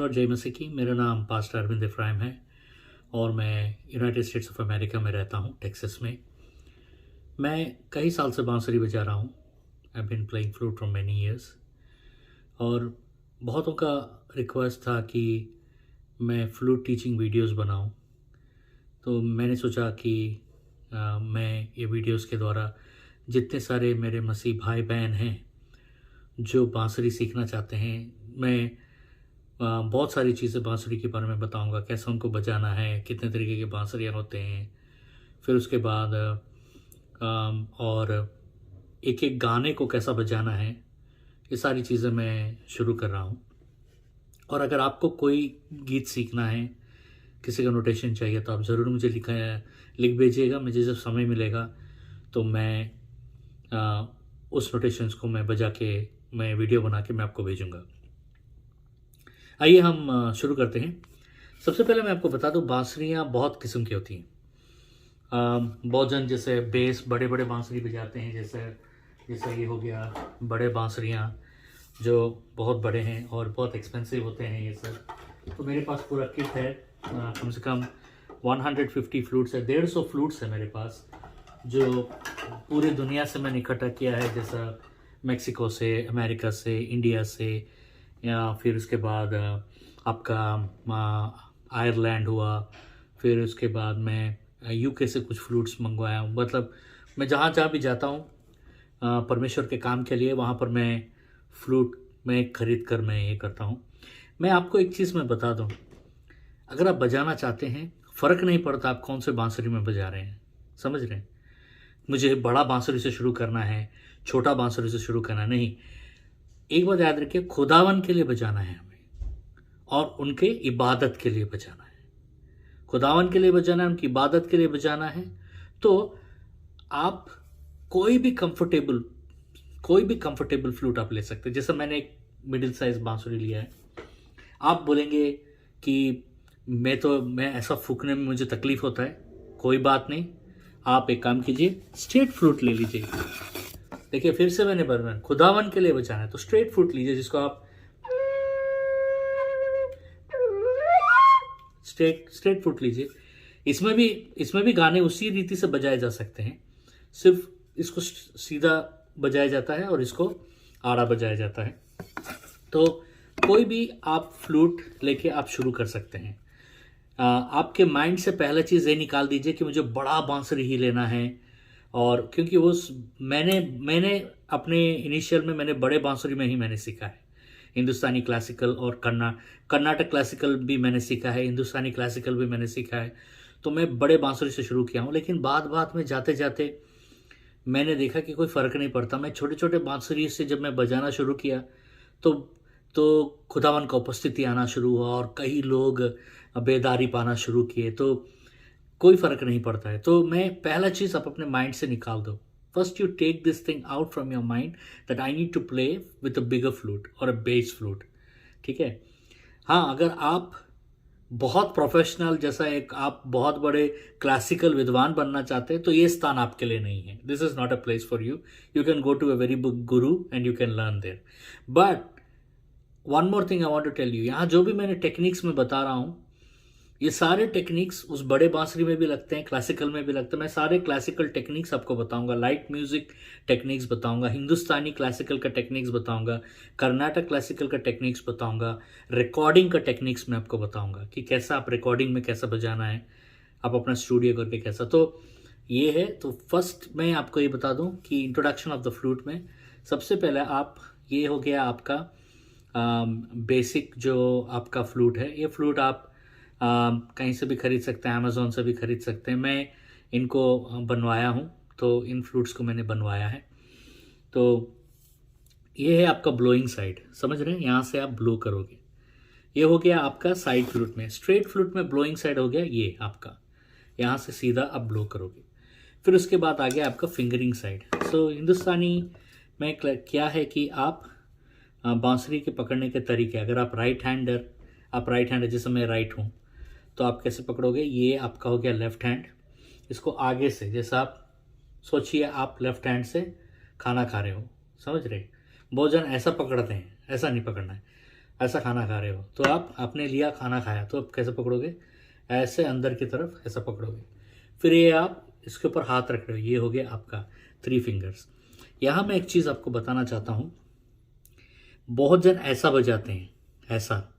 Lord, जय मसीह की। मेरा नाम पास्टर अरविंद इफ्राहिम है और मैं यूनाइटेड स्टेट्स ऑफ अमेरिका में रहता हूँ, टेक्सास में। मैं कई साल से बांसुरी बजा रहा हूँ। I been playing flute from many years. और बहुतों का रिक्वेस्ट था कि मैं फ्लूट टीचिंग वीडियोस बनाऊं, तो मैंने सोचा कि मैं ये वीडियोस के द्वारा जितने सारे मेरे मसीह भाई बहन हैं जो बांसुरी सीखना चाहते हैं, मैं बहुत सारी चीज़ें बांसुरी के बारे में बताऊंगा, कैसे उनको बजाना है, कितने तरीके के बांसुरियाँ होते हैं। फिर उसके बाद और एक एक गाने को कैसा बजाना है, ये सारी चीज़ें मैं शुरू कर रहा हूँ। और अगर आपको कोई गीत सीखना है, किसी का नोटेशन चाहिए, तो आप ज़रूर मुझे लिख भेजिएगा। मुझे जब समय मिलेगा तो मैं उस नोटेशंस को मैं बजा के, मैं वीडियो बना के मैं आपको भेजूँगा। आइए हम शुरू करते हैं। सबसे पहले मैं आपको बता दूं, बांसुरियाँ बहुत किस्म की होती हैं। बहुत जन जैसे बेस बड़े बड़े बांसुरी बजाते हैं, जैसे ये हो गया बड़े बांसुरियाँ जो बहुत बड़े हैं और बहुत एक्सपेंसिव होते हैं ये सब। तो मेरे पास पूरा किट है, कम से कम 150 फ्लूट्स है, 150 फ्लूट्स है मेरे पास, जो पूरी दुनिया से मैंने इकट्ठा किया है। जैसा मेक्सिको से, अमेरिका से, इंडिया से, या फिर उसके बाद आपका आयरलैंड हुआ। फिर उसके बाद मैं यूके से कुछ फ्लूट्स मंगवाया हूँ। मतलब मैं जहाँ जहाँ भी जाता हूँ परमेश्वर के काम के लिए, वहाँ पर मैं फ्लूट में ख़रीद कर मैं ये करता हूँ। मैं आपको एक चीज़ मैं बता दूँ, अगर आप बजाना चाहते हैं, फ़र्क नहीं पड़ता आप कौन से बांसुरी में बजा रहे हैं, समझ रहे हैं। मुझे बड़ा बांसुरी से शुरू करना है, छोटा बांसुरी से शुरू करना नहीं। एक बात याद रखिए, खुदावन के लिए बजाना है हमें और उनके इबादत के लिए बजाना है। खुदावन के लिए बजाना है, उनकी इबादत के लिए बजाना है। तो आप कोई भी कंफर्टेबल फ्लूट आप ले सकते हैं। जैसे मैंने एक मिडिल साइज बांसुरी लिया है। आप बोलेंगे कि मैं ऐसा फूकने में मुझे तकलीफ होता है, कोई बात नहीं, आप एक काम कीजिए, स्ट्रेट फ्लूट ले लीजिए। देखिए फिर से मैंने बरमन खुदावन के लिए बचाना है तो स्ट्रेट फ्लूट लीजिए, जिसको आप स्ट्रेट फ्लूट लीजिए। इसमें भी गाने उसी रीति से बजाए जा सकते हैं, सिर्फ इसको सीधा बजाया जाता है और इसको आड़ा बजाया जाता है। तो कोई भी आप फ्लूट लेके आप शुरू कर सकते हैं। आपके माइंड से पहला चीज़ ये निकाल दीजिए कि मुझे बड़ा बांसुरी ही लेना है। और क्योंकि वो मैंने अपने इनिशियल में मैंने बड़े बांसुरी में ही मैंने सीखा है। हिंदुस्तानी क्लासिकल और कर्नाटक क्लासिकल भी मैंने सीखा है, हिंदुस्तानी क्लासिकल भी मैंने सीखा है। तो मैं बड़े बांसुरी से शुरू किया हूँ, लेकिन बाद में जाते जाते मैंने देखा कि कोई फ़र्क नहीं पड़ता। मैं छोटे छोटे बांसुरी से जब मैं बजाना शुरू किया तो खुदावन का उपस्थिति आना शुरू हुआ और कई लोग बेदारी पाना शुरू किए। तो कोई फ़र्क नहीं पड़ता है। तो मैं पहला चीज़ आप अपने माइंड से निकाल दो। First you take this thing out from your mind that I need to play with a bigger flute और अ बेस फ्लूट। ठीक है। हाँ, अगर आप बहुत प्रोफेशनल, जैसा एक आप बहुत बड़े क्लासिकल विद्वान बनना चाहते हैं, तो ये स्थान आपके लिए नहीं है। This is not a place for you. You can go to a very big guru and you can learn there. But one more thing I want to tell you, यहाँ जो भी मैंने टेक्निक्स में बता रहा हूँ, ये सारे टेक्निक्स उस बड़े बांसुरी में भी लगते हैं, क्लासिकल में भी लगते हैं। मैं सारे क्लासिकल टेक्निक्स आपको बताऊंगा, लाइट म्यूजिक टेक्निक्स बताऊंगा, हिंदुस्तानी क्लासिकल का टेक्निक्स बताऊंगा, कर्नाटक क्लासिकल का टेक्निक्स बताऊंगा, रिकॉर्डिंग का टेक्निक्स मैं आपको बताऊंगा कि कैसा आप रिकॉर्डिंग में कैसा बजाना है, आप अपना स्टूडियो करके कैसा। तो ये है। तो फर्स्ट मैं आपको ये बता दूँ कि इंट्रोडक्शन ऑफ द फ्लूट में सबसे पहले आप, ये हो गया आपका बेसिक जो आपका फ्लूट है। ये फ्लूट आप कहीं से भी खरीद सकते हैं, अमेज़ॉन से भी खरीद सकते हैं। मैं इनको बनवाया हूँ, तो इन फ्लूट्स को मैंने बनवाया है। तो ये है आपका ब्लोइंग साइड, समझ रहे हैं, यहाँ से आप ब्लो करोगे। ये हो गया आपका साइड फ्लूट में। स्ट्रेट फ्लूट में ब्लोइंग साइड हो गया ये आपका, यहाँ से सीधा आप ब्लो करोगे। फिर उसके बाद आ गया आपका फिंगरिंग साइड। सो हिंदुस्तानी में क्या है कि आप बांसुरी के पकड़ने के तरीके, अगर आप राइट हैंडर जैसे मैं राइट हूँ, तो आप कैसे पकड़ोगे। ये आपका हो गया लेफ्ट हैंड। इसको आगे से, जैसा आप सोचिए आप लेफ्ट हैंड से खाना खा रहे हो, समझ रहे। बहुत जन ऐसा पकड़ते हैं, ऐसा नहीं पकड़ना है। ऐसा खाना खा रहे हो, तो आप आपने लिया खाना खाया, तो आप कैसे पकड़ोगे, ऐसे अंदर की तरफ ऐसा पकड़ोगे। फिर ये आप इसके ऊपर हाथ रख रहे हो, ये हो गया आपका 3 फिंगर्स। यहाँ मैं एक चीज़ आपको बताना चाहता हूँ, बहुत जन ऐसा बजाते हैं, ऐसा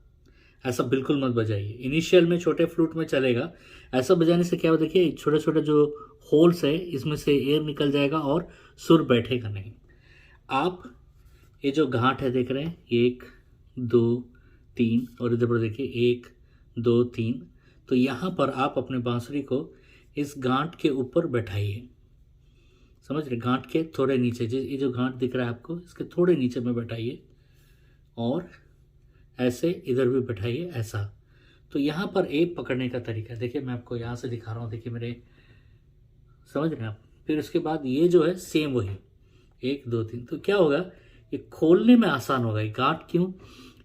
ऐसा बिल्कुल मत बजाइए। इनिशियल में छोटे फ्लूट में चलेगा, ऐसा बजाने से क्या हो, देखिए छोटे छोटे जो होल्स है इसमें से एयर निकल जाएगा और सुर बैठेगा नहीं। आप ये जो गांठ है देख रहे हैं, 1 2 3, और इधर पर देखिए 1 2 3, तो यहाँ पर आप अपने बांसुरी को इस गांठ के ऊपर बैठाइए, समझ रहे, गांठ के थोड़े नीचे, ये जो गांठ दिख रहा है आपको, इसके थोड़े नीचे में बैठाइए, और ऐसे इधर भी बैठाइए ऐसा। तो यहाँ पर एक पकड़ने का तरीका देखिए, मैं आपको यहाँ से दिखा रहा हूँ, देखिए मेरे, समझ रहे हैं आप। फिर उसके बाद ये जो है सेम वही 1 2 3, तो क्या होगा, ये खोलने में आसान होगा। ये गांठ क्यों,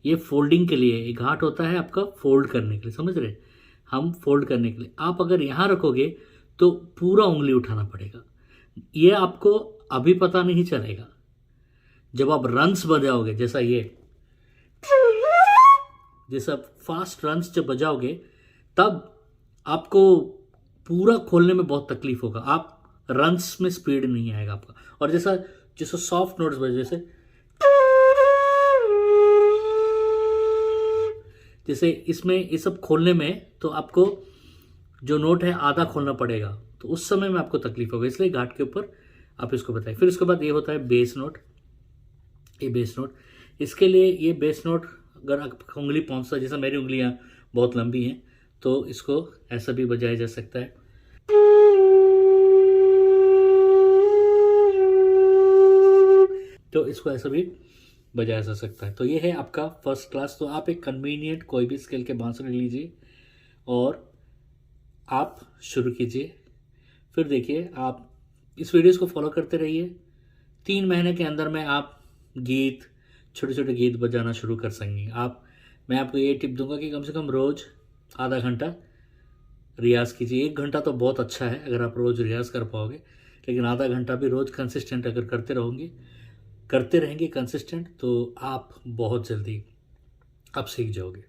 ये फोल्डिंग के लिए, ये गांठ होता है आपका फोल्ड करने के लिए, समझ रहे, हम फोल्ड करने के लिए। आप अगर यहाँ रखोगे तो पूरा उंगली उठाना पड़ेगा, ये आपको अभी पता नहीं चलेगा। जब आप रन्स बजाओगे, जैसा ये, जैसा फास्ट रन्स जब बजाओगे, तब आपको पूरा खोलने में बहुत तकलीफ होगा, आप रन्स में स्पीड नहीं आएगा आपका। और जैसा जैसा सॉफ्ट नोट्स बजे, जैसे इसमें ये सब खोलने में तो आपको जो नोट है आधा खोलना पड़ेगा, तो उस समय में आपको तकलीफ होगा, इसलिए घाट के ऊपर आप इसको बताइए। फिर उसके बाद ये होता है बेस नोट, ये बेस नोट, इसके लिए ये बेस नोट अगर आप उंगली पहुंचता, जैसा मेरी उंगलियां बहुत लंबी हैं, तो इसको ऐसा भी बजाया जा सकता है। तो इसको ऐसा भी बजाया जा सकता है। तो ये है आपका फर्स्ट क्लास। तो आप एक कन्वीनियंट कोई भी स्केल के बांसुरी लीजिए और आप शुरू कीजिए। फिर देखिए, आप इस वीडियोस को फॉलो करते रहिए, 3 महीने के अंदर में आप गीत, छोटे छोटे गीत बजाना शुरू कर सकेंगे आप। मैं आपको ये टिप दूंगा कि कम से कम रोज़ आधा घंटा रियाज़ कीजिए। 1 घंटा तो बहुत अच्छा है अगर आप रोज़ रियाज़ कर पाओगे, लेकिन आधा घंटा भी रोज़ कंसिस्टेंट अगर करते रहेंगे कंसिस्टेंट, तो आप बहुत जल्दी आप सीख जाओगे।